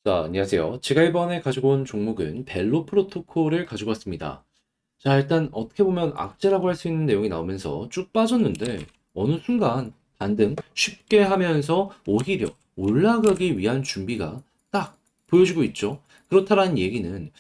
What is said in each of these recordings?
자, 안녕하세요. 제가 이번에 가지고 온 종목은 벨로 프로토콜을 가지고 왔습니다. 자, 일단 어떻게 보면 악재라고 할 수 있는 내용이 나오면서 쭉 빠졌는데 어느 순간 반등 쉽게 하면서 오히려 올라가기 위한 준비가 딱 보여지고 있죠. 그렇다라는 얘기는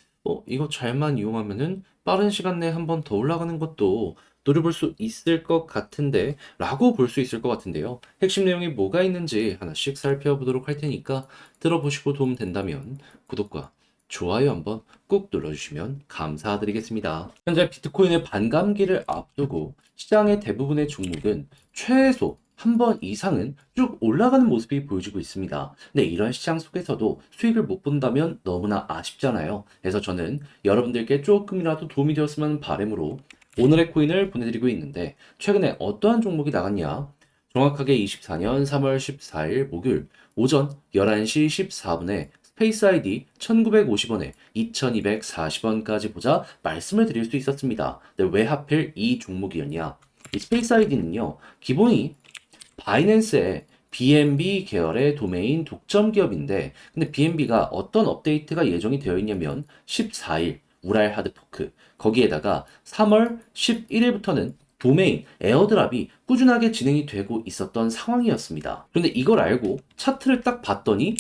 이거 잘만 이용하면은 빠른 시간 내에 한 번 더 올라가는 것도 노려볼 수 있을 것 같은데 라고 볼 수 있을 것 같은데요. 핵심 내용이 뭐가 있는지 하나씩 살펴보도록 할 테니까 들어보시고 도움 된다면 구독과 좋아요 한번 꾹 눌러주시면 감사드리겠습니다. 현재 비트코인의 반감기를 앞두고 시장의 대부분의 종목은 최소 한 번 이상은 쭉 올라가는 모습이 보여지고 있습니다. 근데 이런 시장 속에서도 수익을 못 본다면 너무나 아쉽잖아요. 그래서 저는 여러분들께 조금이라도 도움이 되었으면 하는 바람으로 오늘의 코인을 보내드리고 있는데 최근에 어떠한 종목이 나갔냐? 정확하게 24년 3월 14일 목요일 오전 11시 14분에 스페이스 아이디 1950원에 2240원까지 보자 말씀을 드릴 수 있었습니다. 근데 왜 하필 이 종목이었냐? 이 스페이스 아이디는요, 기본이 바이낸스의 BNB 계열의 도메인 독점 기업인데, 근데 BNB가 어떤 업데이트가 예정이 되어 있냐면 14일 우랄 하드포크, 거기에다가 3월 11일부터는 도메인 에어드랍이 꾸준하게 진행이 되고 있었던 상황이었습니다. 그런데 이걸 알고 차트를 딱 봤더니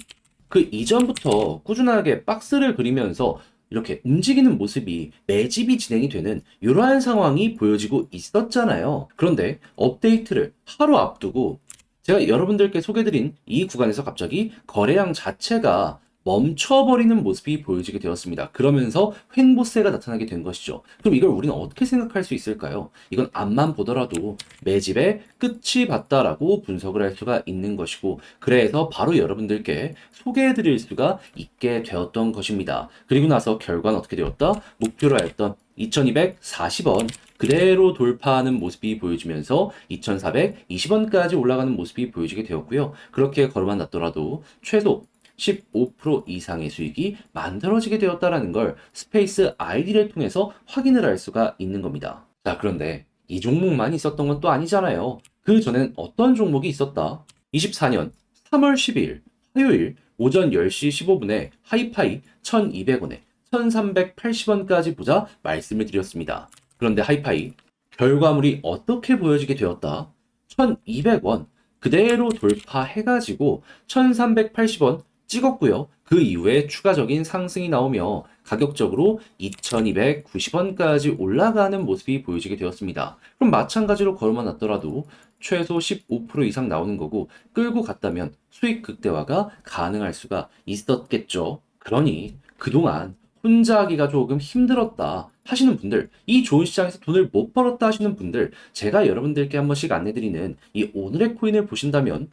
그 이전부터 꾸준하게 박스를 그리면서 이렇게 움직이는 모습이 매집이 진행이 되는 이러한 상황이 보여지고 있었잖아요. 그런데 업데이트를 하루 앞두고 제가 여러분들께 소개드린 이 구간에서 갑자기 거래량 자체가 멈춰버리는 모습이 보여지게 되었습니다. 그러면서 횡보세가 나타나게 된 것이죠. 그럼 이걸 우리는 어떻게 생각할 수 있을까요? 이건 앞만 보더라도 매집의 끝이 봤다라고 분석을 할 수가 있는 것이고, 그래서 바로 여러분들께 소개해드릴 수가 있게 되었던 것입니다. 그리고 나서 결과는 어떻게 되었다? 목표로 했던 2240원 그대로 돌파하는 모습이 보여지면서 2420원까지 올라가는 모습이 보여지게 되었고요. 그렇게 걸어만 놨더라도 최소 15% 이상의 수익이 만들어지게 되었다는 걸 스페이스 아이디를 통해서 확인을 할 수가 있는 겁니다. 자, 그런데 이 종목만 있었던 건 또 아니잖아요. 그 전엔 어떤 종목이 있었다? 24년 3월 12일 화요일 오전 10시 15분에 하이파이 1200원에 1380원까지 보자 말씀을 드렸습니다. 그런데 하이파이 결과물이 어떻게 보여지게 되었다? 1200원 그대로 돌파해가지고 1380원 찍었고요. 그 이후에 추가적인 상승이 나오며 가격적으로 2290원까지 올라가는 모습이 보여지게 되었습니다. 그럼 마찬가지로 걸어만 놨더라도 최소 15% 이상 나오는 거고 끌고 갔다면 수익 극대화가 가능할 수가 있었겠죠. 그러니 그동안 혼자 하기가 조금 힘들었다 하시는 분들, 이 좋은 시장에서 돈을 못 벌었다 하시는 분들, 제가 여러분들께 한 번씩 안내드리는 이 오늘의 코인을 보신다면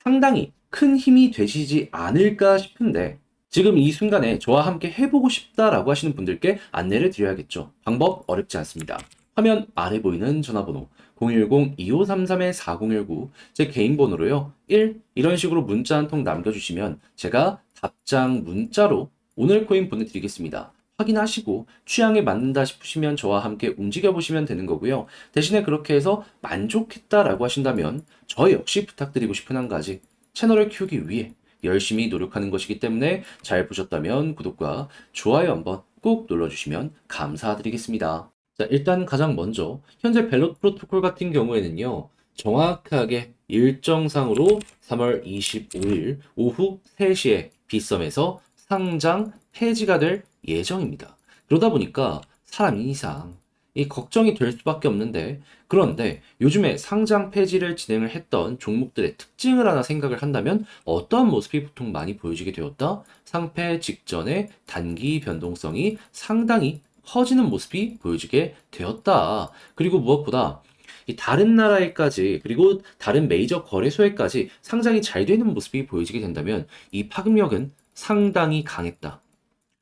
상당히 큰 힘이 되시지 않을까 싶은데, 지금 이 순간에 저와 함께 해보고 싶다라고 하시는 분들께 안내를 드려야겠죠. 방법 어렵지 않습니다. 화면 아래 보이는 전화번호 010-2533-4019 제 개인 번호로요. 1 이런 식으로 문자 한 통 남겨주시면 제가 답장 문자로 오늘 코인 보내드리겠습니다. 확인하시고 취향에 맞는다 싶으시면 저와 함께 움직여 보시면 되는 거고요. 대신에 그렇게 해서 만족했다라고 하신다면 저 역시 부탁드리고 싶은 한 가지, 채널을 키우기 위해 열심히 노력하는 것이기 때문에 잘 보셨다면 구독과 좋아요 한번 꼭 눌러주시면 감사드리겠습니다. 자, 일단 가장 먼저 현재 벨롯 프로토콜 같은 경우에는요. 정확하게 일정상으로 3월 25일 오후 3시에 빗썸에서 상장 폐지가 될 예정입니다. 그러다 보니까 사람 이상 이 걱정이 될 수밖에 없는데, 그런데 요즘에 상장 폐지를 진행을 했던 종목들의 특징을 하나 생각을 한다면 어떠한 모습이 보통 많이 보여지게 되었다? 상폐 직전의 단기 변동성이 상당히 커지는 모습이 보여지게 되었다. 그리고 무엇보다 이 다른 나라에까지, 그리고 다른 메이저 거래소에까지 상장이 잘 되는 모습이 보여지게 된다면 이 파급력은 상당히 강했다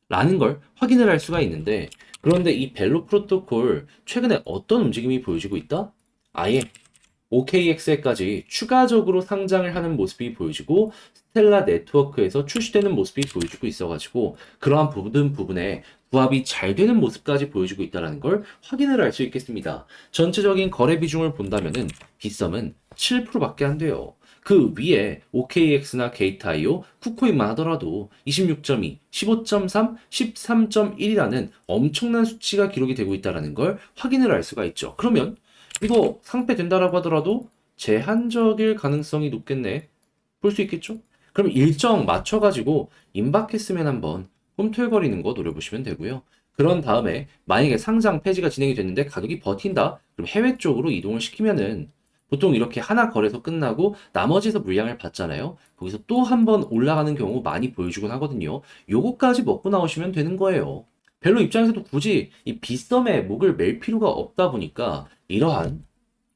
라는 걸 확인을 할 수가 있는데, 그런데 이 벨로 프로토콜 최근에 어떤 움직임이 보여지고 있다? 아예 OKX에까지 추가적으로 상장을 하는 모습이 보여지고 스텔라 네트워크에서 출시되는 모습이 보여지고 있어가지고 그러한 부분에 부합이 잘 되는 모습까지 보여지고 있다는 걸 확인을 할 수 있겠습니다. 전체적인 거래 비중을 본다면은 빗썸은 7%밖에 안 돼요. 그 위에 OKX나 게이트.io, 쿠코인만 하더라도 26.2, 15.3, 13.1이라는 엄청난 수치가 기록이 되고 있다는 걸 확인을 할 수가 있죠. 그러면 이거 상폐된다라고 하더라도 제한적일 가능성이 높겠네. 볼 수 있겠죠? 그럼 일정 맞춰가지고 임박했으면 한번 꿈틀거리는 거 노려보시면 되고요. 그런 다음에 만약에 상장 폐지가 진행이 됐는데 가격이 버틴다? 그럼 해외 쪽으로 이동을 시키면은 보통 이렇게 하나 거래소 끝나고 나머지에서 물량을 받잖아요. 거기서 또 한 번 올라가는 경우 많이 보여주곤 하거든요. 요거까지 먹고 나오시면 되는 거예요. 벨로 입장에서도 굳이 이 빗썸에 목을 맬 필요가 없다 보니까 이러한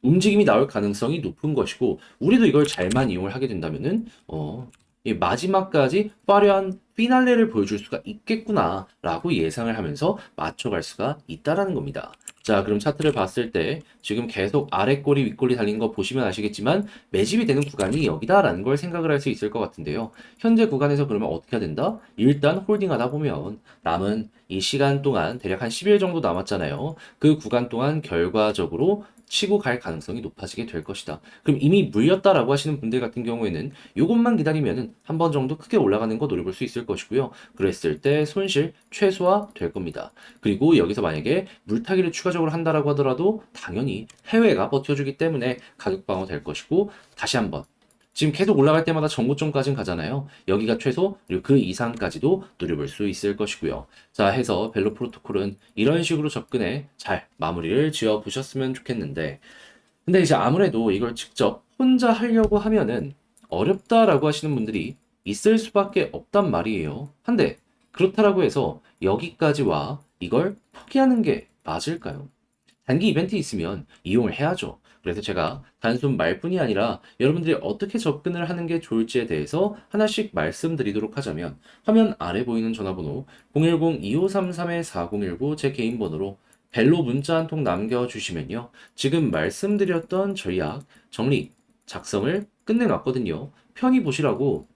움직임이 나올 가능성이 높은 것이고 우리도 이걸 잘만 이용을 하게 된다면은 이 마지막까지 화려한 피날레를 보여줄 수가 있겠구나라고 예상을 하면서 맞춰갈 수가 있다라는 겁니다. 자, 그럼 차트를 봤을 때 지금 계속 아래 꼬리 윗꼬리 달린 거 보시면 아시겠지만 매집이 되는 구간이 여기다라는 걸 생각을 할 수 있을 것 같은데요. 현재 구간에서 그러면 어떻게 해야 된다? 일단 홀딩하다 보면 남은 이 시간 동안 대략 한 10일 정도 남았잖아요. 그 구간 동안 결과적으로 치고 갈 가능성이 높아지게 될 것이다. 그럼 이미 물렸다라고 하시는 분들 같은 경우에는 이것만 기다리면은 한 번 정도 크게 올라가는 거 노려볼 수 있을 것이고요. 그랬을 때 손실 최소화 될 겁니다. 그리고 여기서 만약에 물타기를 추가적으로 한다라고 하더라도 당연히 해외가 버텨주기 때문에 가격 방어 될 것이고 다시 한번 지금 계속 올라갈 때마다 정고점까지는 가잖아요. 여기가 최소 그리고 그 이상까지도 노려볼 수 있을 것이고요. 자, 해서 벨로 프로토콜은 이런 식으로 접근해 잘 마무리를 지어 보셨으면 좋겠는데 근데 이제 아무래도 이걸 직접 혼자 하려고 하면은 어렵다라고 하시는 분들이 있을 수밖에 없단 말이에요. 한데 그렇다라고 해서 여기까지 와 이걸 포기하는 게 맞을까요? 단기 이벤트 있으면 이용을 해야죠. 그래서 제가 단순 말뿐이 아니라 여러분들이 어떻게 접근을 하는 게 좋을지에 대해서 하나씩 말씀드리도록 하자면 화면 아래 보이는 전화번호 010-2533-4019 제 개인 번호로 벨로 문자 한 통 남겨주시면요. 지금 말씀드렸던 전략 정리, 작성을 끝내놨거든요. 편히 보시라고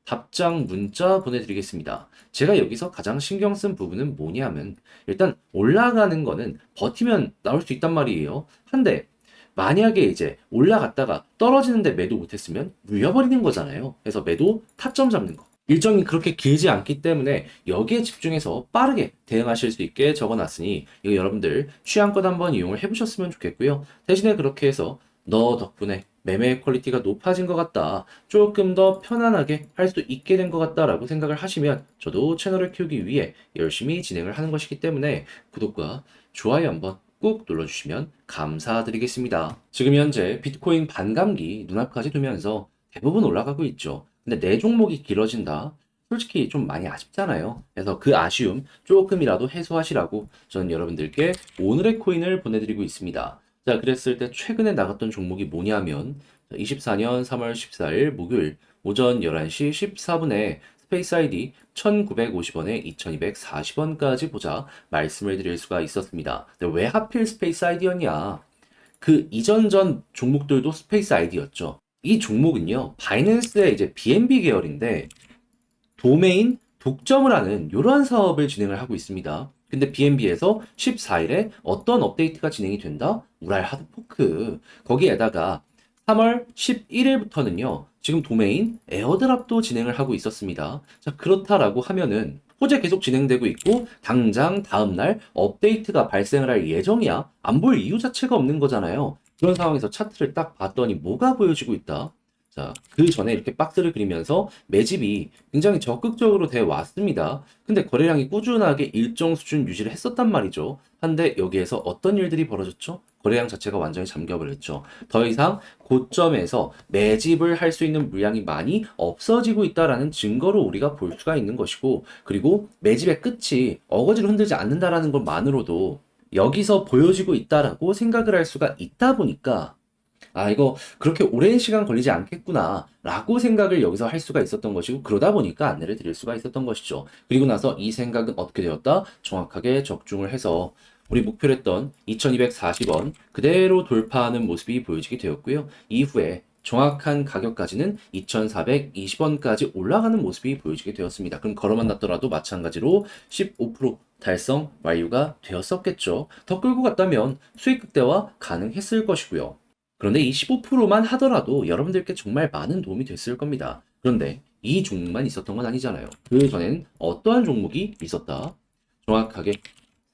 답장 문자 보내드리겠습니다. 제가 여기서 가장 신경 쓴 부분은 뭐냐면 일단 올라가는 거는 버티면 나올 수 있단 말이에요. 한데 만약에 이제 올라갔다가 떨어지는데 매도 못했으면 물려버리는 거잖아요. 그래서 매도 타점 잡는 거. 일정이 그렇게 길지 않기 때문에 여기에 집중해서 빠르게 대응하실 수 있게 적어놨으니 이거 여러분들 취향껏 한번 이용을 해보셨으면 좋겠고요. 대신에 그렇게 해서 너 덕분에 매매 퀄리티가 높아진 것 같다. 조금 더 편안하게 할 수 있게 된 것 같다라고 생각을 하시면 저도 채널을 키우기 위해 열심히 진행을 하는 것이기 때문에 구독과 좋아요 한번 꾹 눌러주시면 감사드리겠습니다. 지금 현재 비트코인 반감기 눈앞까지 두면서 대부분 올라가고 있죠. 근데 내 종목이 길어진다? 솔직히 좀 많이 아쉽잖아요. 그래서 그 아쉬움 조금이라도 해소하시라고 저는 여러분들께 오늘의 코인을 보내드리고 있습니다. 자, 그랬을 때 최근에 나갔던 종목이 뭐냐면 24년 3월 14일 목요일 오전 11시 14분에 스페이스 아이디 1950원에 2240원까지 보자 말씀을 드릴 수가 있었습니다. 근데 왜 하필 스페이스 아이디였냐? 그 이전 전 종목들도 스페이스 아이디였죠. 이 종목은요, 바이낸스의 이제 BNB 계열인데 도메인 독점을 하는 이러한 사업을 진행을 하고 있습니다. 근데 BNB에서 14일에 어떤 업데이트가 진행이 된다? 우랄 하드포크. 거기에다가 3월 11일부터는요, 지금 도메인 에어드랍도 진행을 하고 있었습니다. 자, 그렇다라고 하면은 호재 계속 진행되고 있고, 당장 다음날 업데이트가 발생을 할 예정이야. 안 볼 이유 자체가 없는 거잖아요. 그런 상황에서 차트를 딱 봤더니 뭐가 보여지고 있다? 자, 그 전에 이렇게 박스를 그리면서 매집이 굉장히 적극적으로 돼 왔습니다. 근데 거래량이 꾸준하게 일정 수준 유지를 했었단 말이죠. 한데 여기에서 어떤 일들이 벌어졌죠? 거래량 자체가 완전히 잠겨버렸죠. 더 이상 고점에서 매집을 할 수 있는 물량이 많이 없어지고 있다라는 증거로 우리가 볼 수가 있는 것이고, 그리고 매집의 끝이 어거지로 흔들지 않는다라는 것만으로도 여기서 보여지고 있다라고 생각을 할 수가 있다 보니까 아, 이거 그렇게 오랜 시간 걸리지 않겠구나 라고 생각을 여기서 할 수가 있었던 것이고 그러다 보니까 안내를 드릴 수가 있었던 것이죠. 그리고 나서 이 생각은 어떻게 되었다? 정확하게 적중을 해서 우리 목표로 했던 2240원 그대로 돌파하는 모습이 보여지게 되었고요. 이후에 정확한 가격까지는 2420원까지 올라가는 모습이 보여지게 되었습니다. 그럼 걸어만 놨더라도 마찬가지로 15% 달성 완료가 되었었겠죠. 더 끌고 갔다면 수익 극대화 가능했을 것이고요. 그런데 이 15%만 하더라도 여러분들께 정말 많은 도움이 됐을 겁니다. 그런데 이 종목만 있었던 건 아니잖아요. 그 전엔 어떠한 종목이 있었다? 정확하게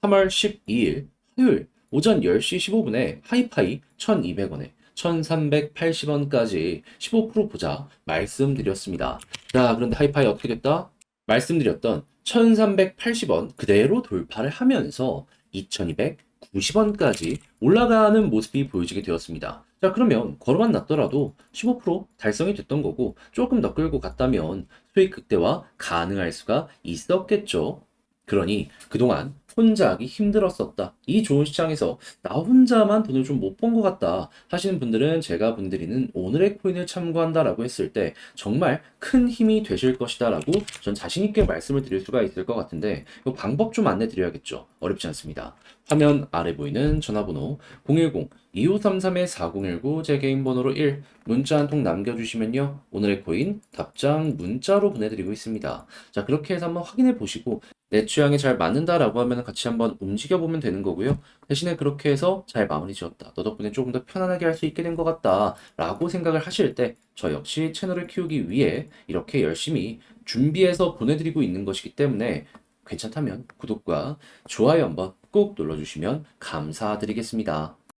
3월 12일 화요일 오전 10시 15분에 하이파이 1200원에 1380원까지 15% 보자 말씀드렸습니다. 자, 그런데 하이파이 어떻게 됐다? 말씀드렸던 1380원 그대로 돌파를 하면서 2290원까지 올라가는 모습이 보여지게 되었습니다. 자, 그러면 걸어만 놨더라도 15% 달성이 됐던 거고 조금 더 끌고 갔다면 수익 극대화 가능할 수가 있었겠죠. 그러니 그동안 혼자 하기 힘들었었다. 이 좋은 시장에서 나 혼자만 돈을 좀 못 번 것 같다 하시는 분들은 제가 보내드리는 오늘의 코인을 참고한다라고 했을 때 정말 큰 힘이 되실 것이다라고 전 자신 있게 말씀을 드릴 수가 있을 것 같은데 이 방법 좀 안내 드려야겠죠. 어렵지 않습니다. 화면 아래 보이는 전화번호 010-2533-4019 제 개인 번호로 1 문자 한 통 남겨주시면요. 오늘의 코인 답장 문자로 보내드리고 있습니다. 자, 그렇게 해서 한번 확인해 보시고 내 취향에 잘 맞는다라고 하면 같이 한번 움직여 보면 되는 거고요. 대신에 그렇게 해서 잘 마무리 지었다. 너 덕분에 조금 더 편안하게 할 수 있게 된 것 같다. 라고 생각을 하실 때 저 역시 채널을 키우기 위해 이렇게 열심히 준비해서 보내드리고 있는 것이기 때문에 괜찮다면 구독과 좋아요 한번 꼭 눌러주시면 감사드리겠습니다.